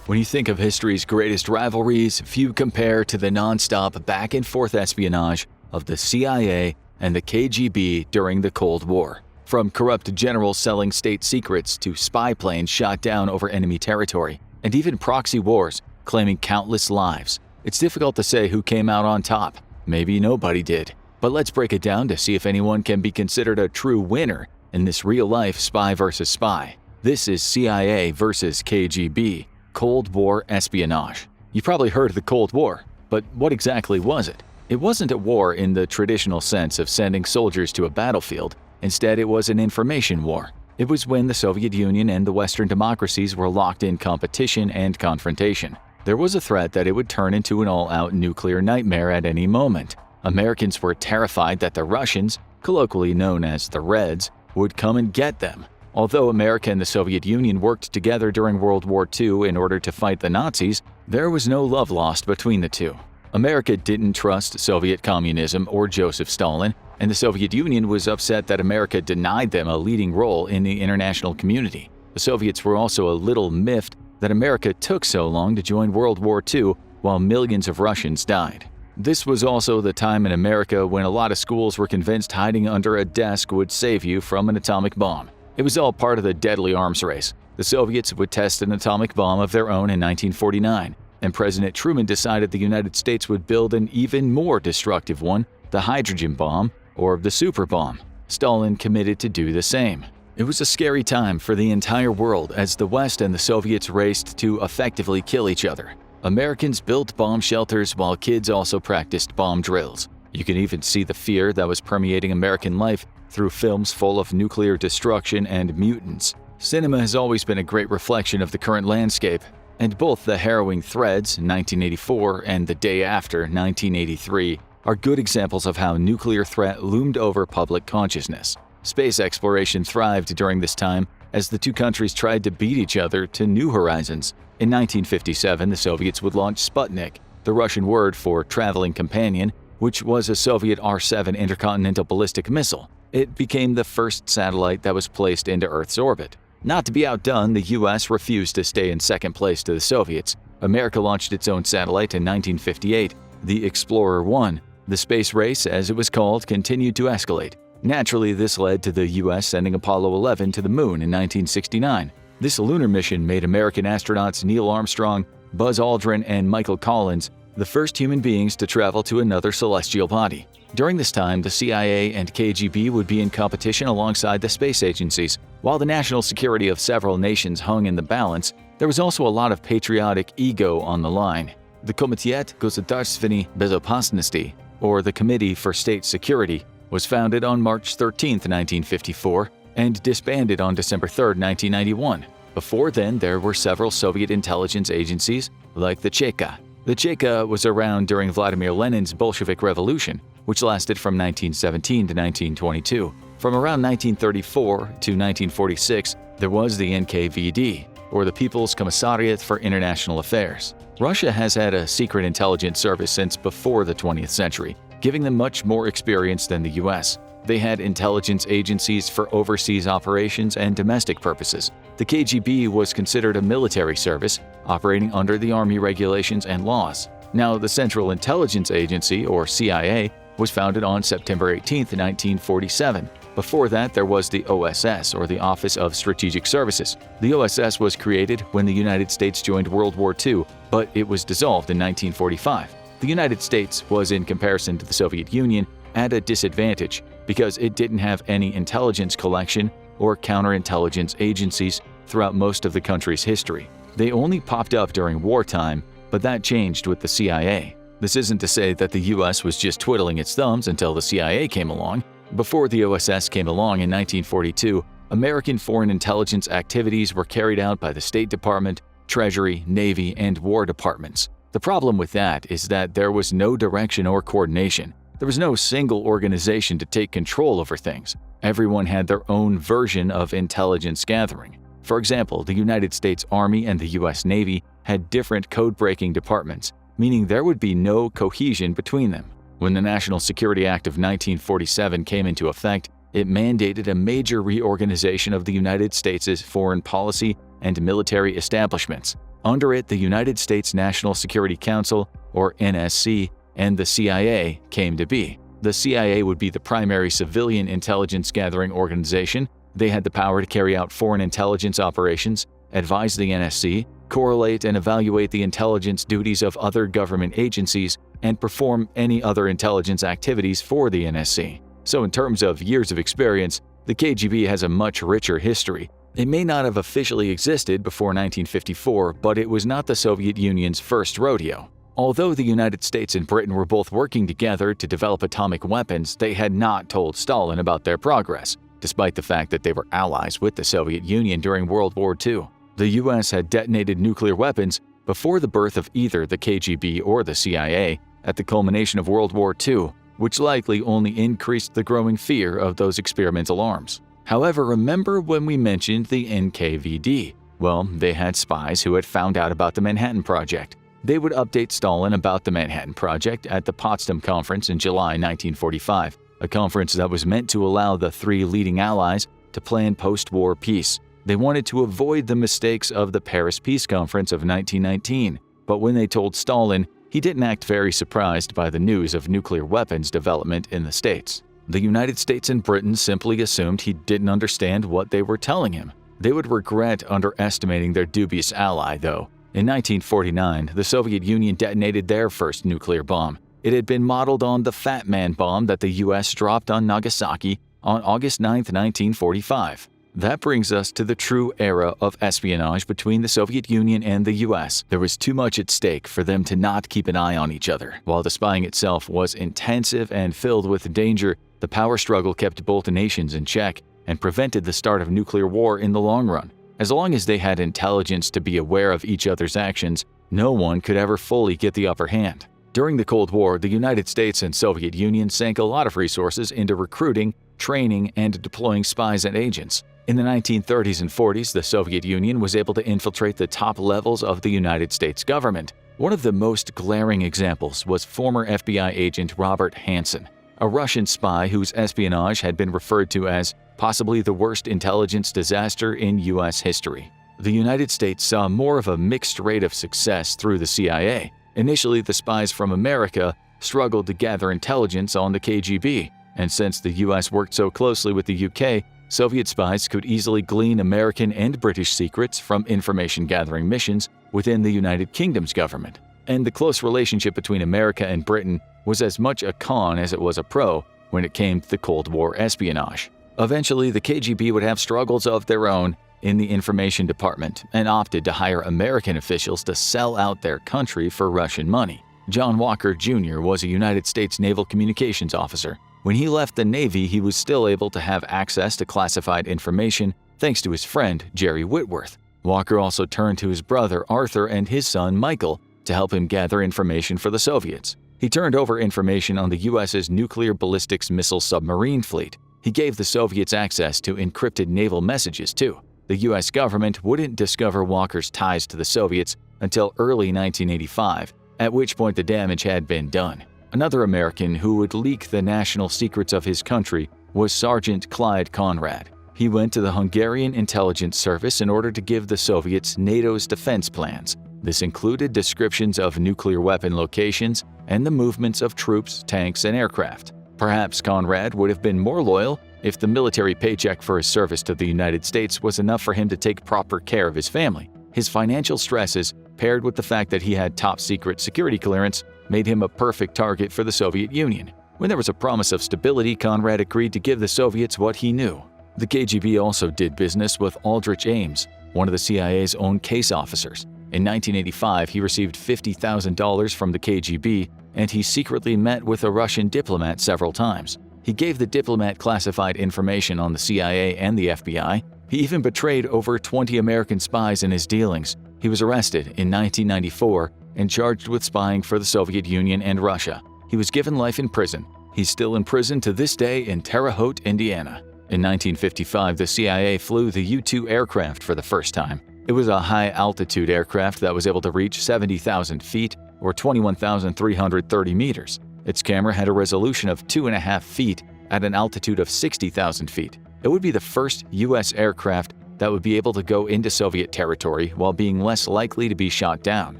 When you think of history's greatest rivalries, few compare to the non-stop back-and-forth espionage of the CIA and the KGB during the Cold War. From corrupt generals selling state secrets to spy planes shot down over enemy territory, and even proxy wars claiming countless lives, it's difficult to say who came out on top. Maybe nobody did. But let's break it down to see if anyone can be considered a true winner in this real-life spy versus spy. This is CIA versus KGB, Cold War espionage. You probably heard of the Cold War, but what exactly was it? It wasn't a war in the traditional sense of sending soldiers to a battlefield. Instead, it was an information war. It was when the Soviet Union and the Western democracies were locked in competition and confrontation. There was a threat that it would turn into an all-out nuclear nightmare at any moment. Americans were terrified that the Russians, colloquially known as the Reds, would come and get them. Although America and the Soviet Union worked together during World War II in order to fight the Nazis, there was no love lost between the two. America didn't trust Soviet communism or Joseph Stalin, and the Soviet Union was upset that America denied them a leading role in the international community. The Soviets were also a little miffed that America took so long to join World War II while millions of Russians died. This was also the time in America when a lot of schools were convinced hiding under a desk would save you from an atomic bomb. It was all part of the deadly arms race. The Soviets would test an atomic bomb of their own in 1949, and President Truman decided the United States would build an even more destructive one, the hydrogen bomb, or the super bomb. Stalin committed to do the same. It was a scary time for the entire world as the West and the Soviets raced to effectively kill each other. Americans built bomb shelters while kids also practiced bomb drills. You can even see the fear that was permeating American life through films full of nuclear destruction and mutants. Cinema has always been a great reflection of the current landscape, and both The Harrowing Threads, 1984, and The Day After, 1983, are good examples of how nuclear threat loomed over public consciousness. Space exploration thrived during this time as the two countries tried to beat each other to new horizons. In 1957, the Soviets would launch Sputnik, the Russian word for traveling companion, which was a Soviet R-7 intercontinental ballistic missile. It became the first satellite that was placed into Earth's orbit. Not to be outdone, the US refused to stay in second place to the Soviets. America launched its own satellite in 1958, the Explorer 1. The space race, as it was called, continued to escalate. Naturally, this led to the US sending Apollo 11 to the moon in 1969. This lunar mission made American astronauts Neil Armstrong, Buzz Aldrin, and Michael Collins the first human beings to travel to another celestial body. During this time, the CIA and KGB would be in competition alongside the space agencies. While the national security of several nations hung in the balance, there was also a lot of patriotic ego on the line. The Komitet Gosударственной Безопасности, or the Committee for State Security, was founded on March 13, 1954, and disbanded on December 3, 1991. Before then, there were several Soviet intelligence agencies, like the Cheka. The Cheka was around during Vladimir Lenin's Bolshevik Revolution, which lasted from 1917 to 1922. From around 1934 to 1946, there was the NKVD, or the People's Commissariat for International Affairs. Russia has had a secret intelligence service since before the 20th century, giving them much more experience than the US. They had intelligence agencies for overseas operations and domestic purposes. The KGB was considered a military service, operating under the Army regulations and laws. Now, the Central Intelligence Agency, or CIA, was founded on September 18, 1947. Before that, there was the OSS, or the Office of Strategic Services. The OSS was created when the United States joined World War II, but it was dissolved in 1945. The United States was, in comparison to the Soviet Union, at a disadvantage because it didn't have any intelligence collection or counterintelligence agencies throughout most of the country's history. They only popped up during wartime, but that changed with the CIA. This isn't to say that the US was just twiddling its thumbs until the CIA came along. Before the OSS came along in 1942, American foreign intelligence activities were carried out by the State Department, Treasury, Navy, and War Departments. The problem with that is that there was no direction or coordination. There was no single organization to take control over things. Everyone had their own version of intelligence gathering. For example, the United States Army and the US Navy had different code-breaking departments, meaning there would be no cohesion between them. When the National Security Act of 1947 came into effect, It mandated a major reorganization of the United States' foreign policy and military establishments. Under it, the United States National Security Council, or NSC, and the CIA came to be. The CIA would be the primary civilian intelligence gathering organization. They had the power to carry out foreign intelligence operations, advise the NSC, correlate and evaluate the intelligence duties of other government agencies, and perform any other intelligence activities for the NSC. So in terms of years of experience, the KGB has a much richer history. It may not have officially existed before 1954, but it was not the Soviet Union's first rodeo. Although the United States and Britain were both working together to develop atomic weapons, they had not told Stalin about their progress, despite the fact that they were allies with the Soviet Union during World War II. The US had detonated nuclear weapons before the birth of either the KGB or the CIA at the culmination of World War II, which likely only increased the growing fear of those experimental arms. However, remember when we mentioned the NKVD? Well, they had spies who had found out about the Manhattan Project. They would update Stalin about the Manhattan Project at the Potsdam Conference in July 1945, a conference that was meant to allow the three leading allies to plan post-war peace. They wanted to avoid the mistakes of the Paris Peace Conference of 1919, but when they told Stalin, he didn't act very surprised by the news of nuclear weapons development in the States. The United States and Britain simply assumed he didn't understand what they were telling him. They would regret underestimating their dubious ally, though. In 1949, the Soviet Union detonated their first nuclear bomb. It had been modeled on the Fat Man bomb that the US dropped on Nagasaki on August 9, 1945. That brings us to the true era of espionage between the Soviet Union and the US. There was too much at stake for them to not keep an eye on each other. While the spying itself was intensive and filled with danger, the power struggle kept both nations in check and prevented the start of nuclear war in the long run. As long as they had intelligence to be aware of each other's actions, no one could ever fully get the upper hand. During the Cold War, the United States and Soviet Union sank a lot of resources into recruiting, training, and deploying spies and agents. In the 1930s and 40s, the Soviet Union was able to infiltrate the top levels of the United States government. One of the most glaring examples was former FBI agent Robert Hanssen, a Russian spy whose espionage had been referred to as possibly the worst intelligence disaster in U.S. history. The United States saw more of a mixed rate of success through the CIA. Initially, the spies from America struggled to gather intelligence on the KGB, and since the U.S. worked so closely with the UK, Soviet spies could easily glean American and British secrets from information-gathering missions within the United Kingdom's government. And the close relationship between America and Britain was as much a con as it was a pro when it came to the Cold War espionage. Eventually, the KGB would have struggles of their own in the information department and opted to hire American officials to sell out their country for Russian money. John Walker Jr. was a United States Naval Communications officer. When he left the Navy, he was still able to have access to classified information thanks to his friend, Jerry Whitworth. Walker also turned to his brother Arthur and his son Michael to help him gather information for the Soviets. He turned over information on the U.S.'s nuclear ballistics missile submarine fleet. He gave the Soviets access to encrypted naval messages, too. The U.S. government wouldn't discover Walker's ties to the Soviets until early 1985, at which point the damage had been done. Another American who would leak the national secrets of his country was Sergeant Clyde Conrad. He went to the Hungarian intelligence service in order to give the Soviets NATO's defense plans. This included descriptions of nuclear weapon locations and the movements of troops, tanks, and aircraft. Perhaps Conrad would have been more loyal if the military paycheck for his service to the United States was enough for him to take proper care of his family. His financial stresses, paired with the fact that he had top-secret security clearance, made him a perfect target for the Soviet Union. When there was a promise of stability, Conrad agreed to give the Soviets what he knew. The KGB also did business with Aldrich Ames, one of the CIA's own case officers. In 1985, he received $50,000 from the KGB, and he secretly met with a Russian diplomat several times. He gave the diplomat classified information on the CIA and the FBI. He even betrayed over 20 American spies in his dealings. He was arrested in 1994 and charged with spying for the Soviet Union and Russia. He was given life in prison. He's still in prison to this day in Terre Haute, Indiana. In 1955, the CIA flew the U-2 aircraft for the first time. It was a high-altitude aircraft that was able to reach 70,000 feet or 21,330 meters. Its camera had a resolution of 2.5 feet at an altitude of 60,000 feet. It would be the first U.S. aircraft that would be able to go into Soviet territory while being less likely to be shot down.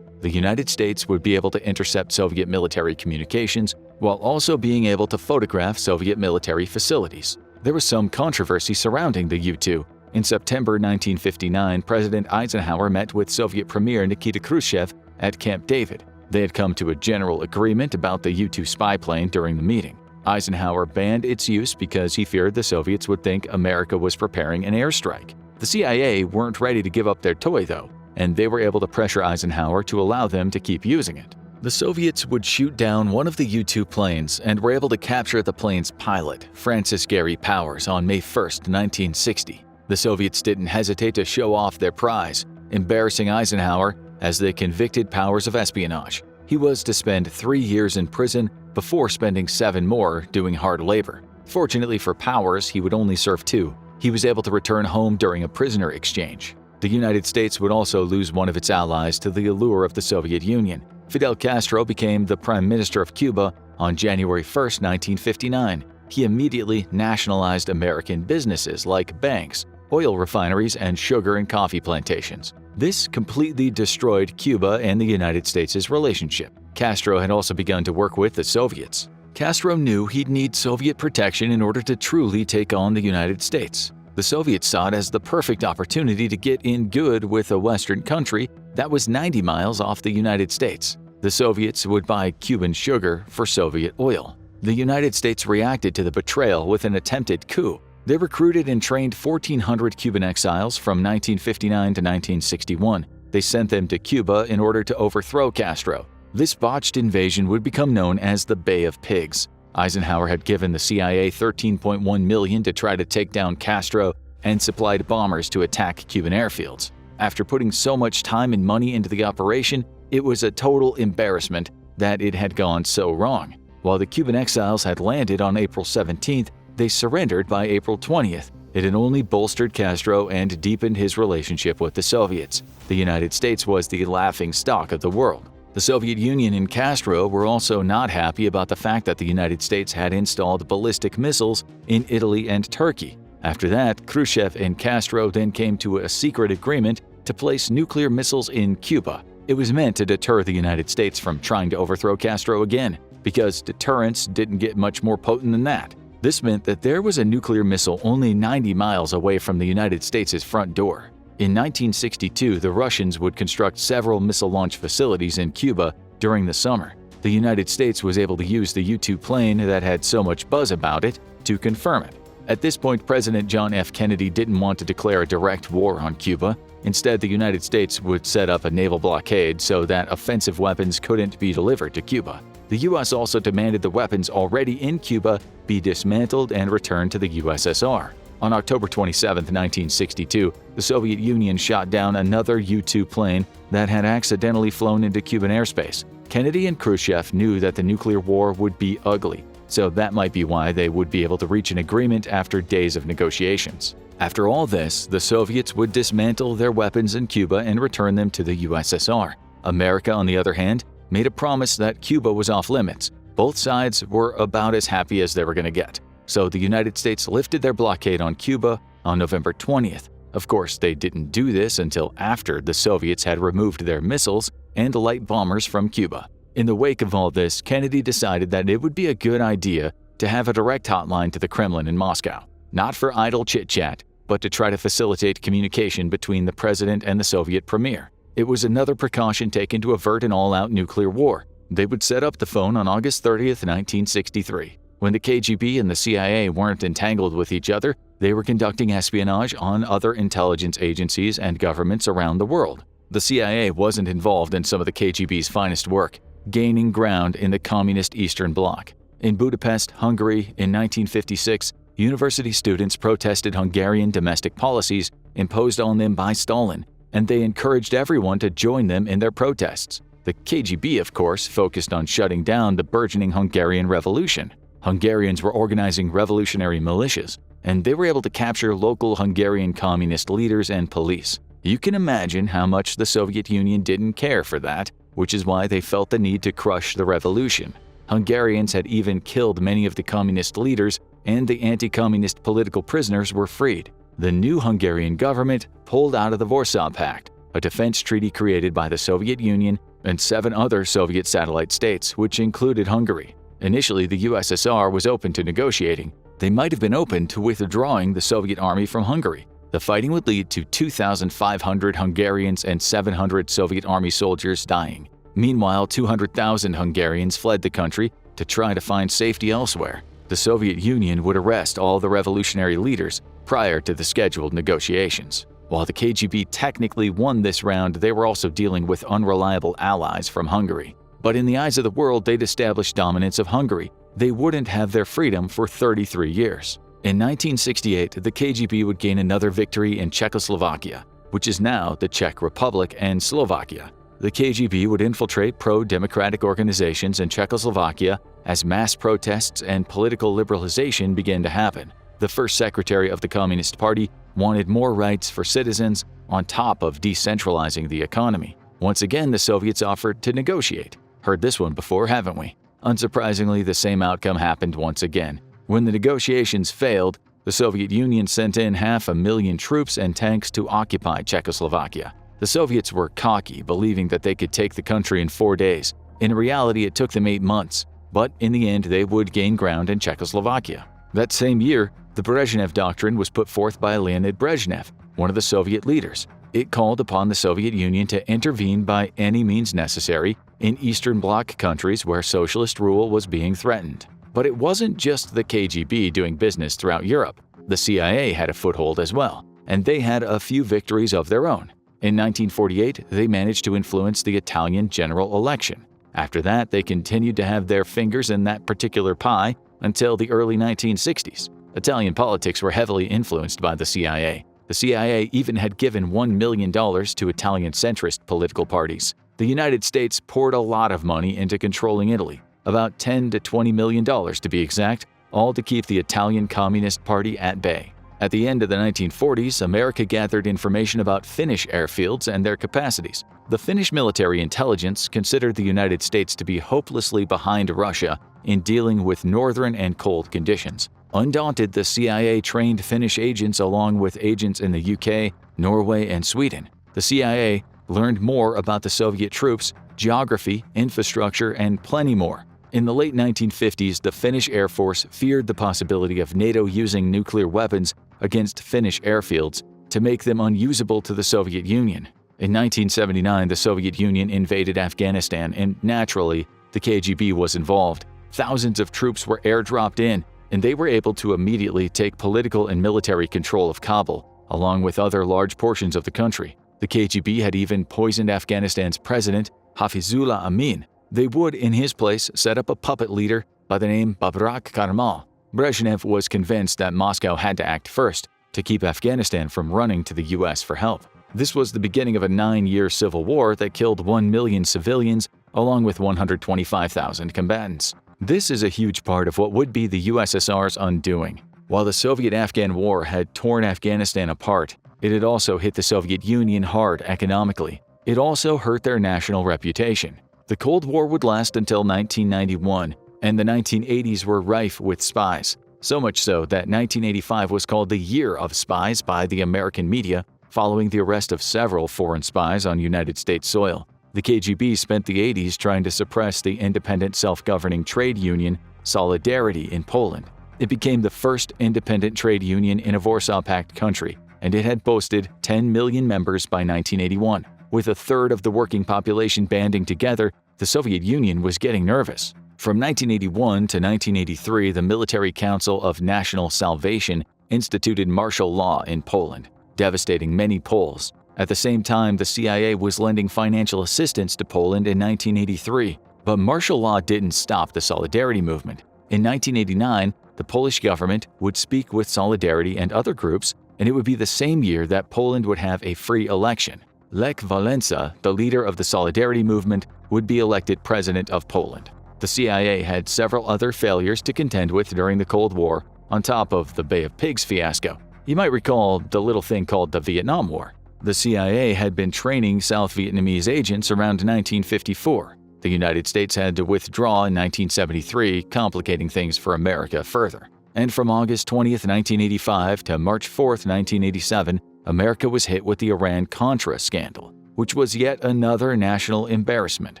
The United States would be able to intercept Soviet military communications while also being able to photograph Soviet military facilities. There was some controversy surrounding the U-2. In September 1959, President Eisenhower met with Soviet Premier Nikita Khrushchev at Camp David. They had come to a general agreement about the U-2 spy plane during the meeting. Eisenhower banned its use because he feared the Soviets would think America was preparing an airstrike. The CIA weren't ready to give up their toy, though, and they were able to pressure Eisenhower to allow them to keep using it. The Soviets would shoot down one of the U-2 planes and were able to capture the plane's pilot, Francis Gary Powers, on May 1, 1960. The Soviets didn't hesitate to show off their prize, embarrassing Eisenhower as they convicted Powers of espionage. He was to spend 3 years in prison before spending 7 more doing hard labor. Fortunately for Powers, he would only serve 2. He was able to return home during a prisoner exchange. The United States would also lose one of its allies to the allure of the Soviet Union. Fidel Castro became the Prime Minister of Cuba on January 1, 1959. He immediately nationalized American businesses like banks, oil refineries, and sugar and coffee plantations. This completely destroyed Cuba and the United States' relationship. Castro had also begun to work with the Soviets. Castro knew he'd need Soviet protection in order to truly take on the United States. The Soviets saw it as the perfect opportunity to get in good with a Western country that was 90 miles off the United States. The Soviets would buy Cuban sugar for Soviet oil. The United States reacted to the betrayal with an attempted coup. They recruited and trained 1,400 Cuban exiles from 1959 to 1961. They sent them to Cuba in order to overthrow Castro. This botched invasion would become known as the Bay of Pigs. Eisenhower had given the CIA $13.1 million to try to take down Castro and supplied bombers to attack Cuban airfields. After putting so much time and money into the operation, it was a total embarrassment that it had gone so wrong. While the Cuban exiles had landed on April 17th, they surrendered by April 20th. It had only bolstered Castro and deepened his relationship with the Soviets. The United States was the laughing stock of the world. The Soviet Union and Castro were also not happy about the fact that the United States had installed ballistic missiles in Italy and Turkey. After that, Khrushchev and Castro then came to a secret agreement to place nuclear missiles in Cuba. It was meant to deter the United States from trying to overthrow Castro again, because deterrence didn't get much more potent than that. This meant that there was a nuclear missile only 90 miles away from the United States' front door. In 1962, the Russians would construct several missile launch facilities in Cuba during the summer. The United States was able to use the U-2 plane that had so much buzz about it to confirm it. At this point, President John F. Kennedy didn't want to declare a direct war on Cuba. Instead, the United States would set up a naval blockade so that offensive weapons couldn't be delivered to Cuba. The U.S. also demanded the weapons already in Cuba be dismantled and returned to the USSR. On October 27, 1962, the Soviet Union shot down another U-2 plane that had accidentally flown into Cuban airspace. Kennedy and Khrushchev knew that the nuclear war would be ugly, so that might be why they would be able to reach an agreement after days of negotiations. After all this, the Soviets would dismantle their weapons in Cuba and return them to the USSR. America, on the other hand, made a promise that Cuba was off limits. Both sides were about as happy as they were going to get. So the United States lifted their blockade on Cuba on November 20th. Of course, they didn't do this until after the Soviets had removed their missiles and light bombers from Cuba. In the wake of all this, Kennedy decided that it would be a good idea to have a direct hotline to the Kremlin in Moscow, not for idle chit-chat, but to try to facilitate communication between the president and the Soviet premier. It was another precaution taken to avert an all-out nuclear war. They would set up the phone on August 30th, 1963. When the KGB and the CIA weren't entangled with each other, they were conducting espionage on other intelligence agencies and governments around the world. The CIA wasn't involved in some of the KGB's finest work, gaining ground in the communist Eastern Bloc. In Budapest, Hungary, in 1956, university students protested Hungarian domestic policies imposed on them by Stalin, and they encouraged everyone to join them in their protests. The KGB, of course, focused on shutting down the burgeoning Hungarian Revolution. Hungarians were organizing revolutionary militias, and they were able to capture local Hungarian communist leaders and police. You can imagine how much the Soviet Union didn't care for that, which is why they felt the need to crush the revolution. Hungarians had even killed many of the communist leaders and the anti-communist political prisoners were freed. The new Hungarian government pulled out of the Warsaw Pact, a defense treaty created by the Soviet Union and 7 other Soviet satellite states, which included Hungary. Initially, the USSR was open to negotiating. They might have been open to withdrawing the Soviet army from Hungary. The fighting would lead to 2,500 Hungarians and 700 Soviet army soldiers dying. Meanwhile, 200,000 Hungarians fled the country to try to find safety elsewhere. The Soviet Union would arrest all the revolutionary leaders prior to the scheduled negotiations. While the KGB technically won this round, they were also dealing with unreliable allies from Hungary. But in the eyes of the world, they'd established dominance of Hungary. They wouldn't have their freedom for 33 years. In 1968, the KGB would gain another victory in Czechoslovakia, which is now the Czech Republic and Slovakia. The KGB would infiltrate pro-democratic organizations in Czechoslovakia as mass protests and political liberalization began to happen. The first secretary of the Communist Party wanted more rights for citizens on top of decentralizing the economy. Once again, the Soviets offered to negotiate. Heard this one before, haven't we? Unsurprisingly, the same outcome happened once again. When the negotiations failed, the Soviet Union sent in 500,000 troops and tanks to occupy Czechoslovakia. The Soviets were cocky, believing that they could take the country in 4 days. In reality, it took them 8 months. But in the end, they would gain ground in Czechoslovakia. That same year, the Brezhnev Doctrine was put forth by Leonid Brezhnev, one of the Soviet leaders. It called upon the Soviet Union to intervene by any means necessary in Eastern Bloc countries where socialist rule was being threatened. But it wasn't just the KGB doing business throughout Europe. The CIA had a foothold as well, and they had a few victories of their own. In 1948, they managed to influence the Italian general election. After that, they continued to have their fingers in that particular pie until the early 1960s. Italian politics were heavily influenced by the CIA. The CIA even had given $1 million to Italian centrist political parties. The United States poured a lot of money into controlling Italy, about $10 to $20 million to be exact, all to keep the Italian Communist Party at bay. At the end of the 1940s, America gathered information about Finnish airfields and their capacities. The Finnish military intelligence considered the United States to be hopelessly behind Russia in dealing with northern and cold conditions. Undaunted, the CIA trained Finnish agents along with agents in the UK, Norway, and Sweden. The CIA learned more about the Soviet troops, geography, infrastructure, and plenty more. In the late 1950s, the Finnish Air Force feared the possibility of NATO using nuclear weapons against Finnish airfields to make them unusable to the Soviet Union. In 1979, the Soviet Union invaded Afghanistan, and naturally, the KGB was involved. Thousands of troops were airdropped in, and they were able to immediately take political and military control of Kabul, along with other large portions of the country. The KGB had even poisoned Afghanistan's president, Hafizullah Amin. They would, in his place, set up a puppet leader by the name Babrak Karmal. Brezhnev was convinced that Moscow had to act first to keep Afghanistan from running to the US for help. This was the beginning of a 9-year civil war that killed 1 million civilians along with 125,000 combatants. This is a huge part of what would be the USSR's undoing. While the Soviet-Afghan War had torn Afghanistan apart, it had also hit the Soviet Union hard economically. It also hurt their national reputation. The Cold War would last until 1991, and the 1980s were rife with spies. So much so that 1985 was called the Year of Spies by the American media, following the arrest of several foreign spies on United States soil. The KGB spent the 80s trying to suppress the independent self-governing trade union Solidarity in Poland. It became the first independent trade union in a Warsaw Pact country, and it had boasted 10 million members by 1981. With a third of the working population banding together, the Soviet Union was getting nervous. From 1981 to 1983, the Military Council of National Salvation instituted martial law in Poland, devastating many Poles. At the same time, the CIA was lending financial assistance to Poland in 1983. But martial law didn't stop the Solidarity movement. In 1989, the Polish government would speak with Solidarity and other groups, and it would be the same year that Poland would have a free election. Lech Wałęsa, the leader of the Solidarity movement, would be elected president of Poland. The CIA had several other failures to contend with during the Cold War, on top of the Bay of Pigs fiasco. You might recall the little thing called the Vietnam War. The CIA had been training South Vietnamese agents around 1954. The United States had to withdraw in 1973, complicating things for America further. And from August 20, 1985 to March 4, 1987, America was hit with the Iran-Contra scandal, which was yet another national embarrassment.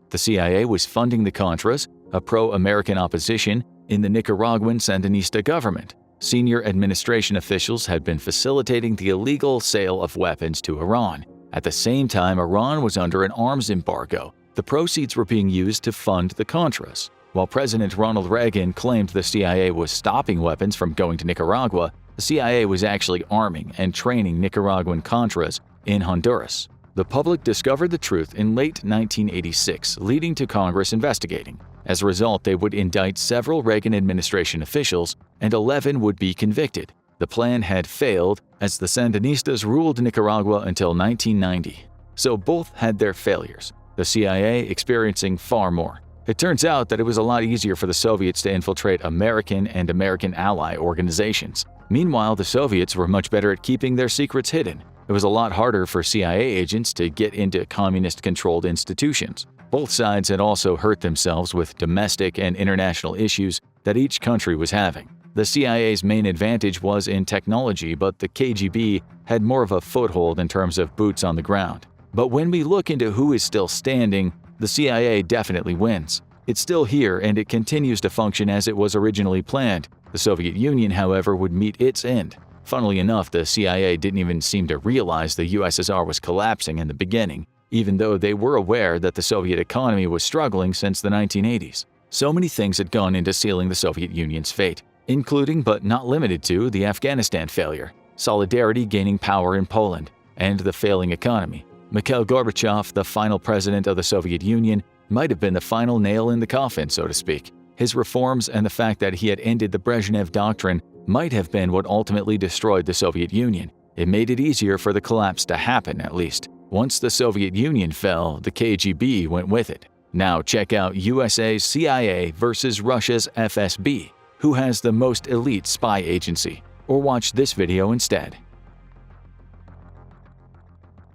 The CIA was funding the Contras, a pro-American opposition, in the Nicaraguan Sandinista government. Senior administration officials had been facilitating the illegal sale of weapons to Iran. At the same time, Iran was under an arms embargo. The proceeds were being used to fund the Contras. While President Ronald Reagan claimed the CIA was stopping weapons from going to Nicaragua, the CIA was actually arming and training Nicaraguan Contras in Honduras. The public discovered the truth in late 1986, leading to Congress investigating. As a result, they would indict several Reagan administration officials, and 11 would be convicted. The plan had failed, as the Sandinistas ruled Nicaragua until 1990. So both had their failures, the CIA experiencing far more. It turns out that it was a lot easier for the Soviets to infiltrate American and American ally organizations. Meanwhile, the Soviets were much better at keeping their secrets hidden. It was a lot harder for CIA agents to get into communist-controlled institutions. Both sides had also hurt themselves with domestic and international issues that each country was having. The CIA's main advantage was in technology, but the KGB had more of a foothold in terms of boots on the ground. But when we look into who is still standing, the CIA definitely wins. It's still here, and it continues to function as it was originally planned. The Soviet Union, however, would meet its end. Funnily enough, the CIA didn't even seem to realize the USSR was collapsing in the beginning, even though they were aware that the Soviet economy was struggling since the 1980s. So many things had gone into sealing the Soviet Union's fate, including but not limited to the Afghanistan failure, Solidarity gaining power in Poland, and the failing economy. Mikhail Gorbachev, the final president of the Soviet Union, might have been the final nail in the coffin, so to speak. His reforms and the fact that he had ended the Brezhnev Doctrine might have been what ultimately destroyed the Soviet Union. It made it easier for the collapse to happen, at least. Once the Soviet Union fell, the KGB went with it. Now check out USA's CIA versus Russia's FSB. Who has the most elite spy agency? Or watch this video instead.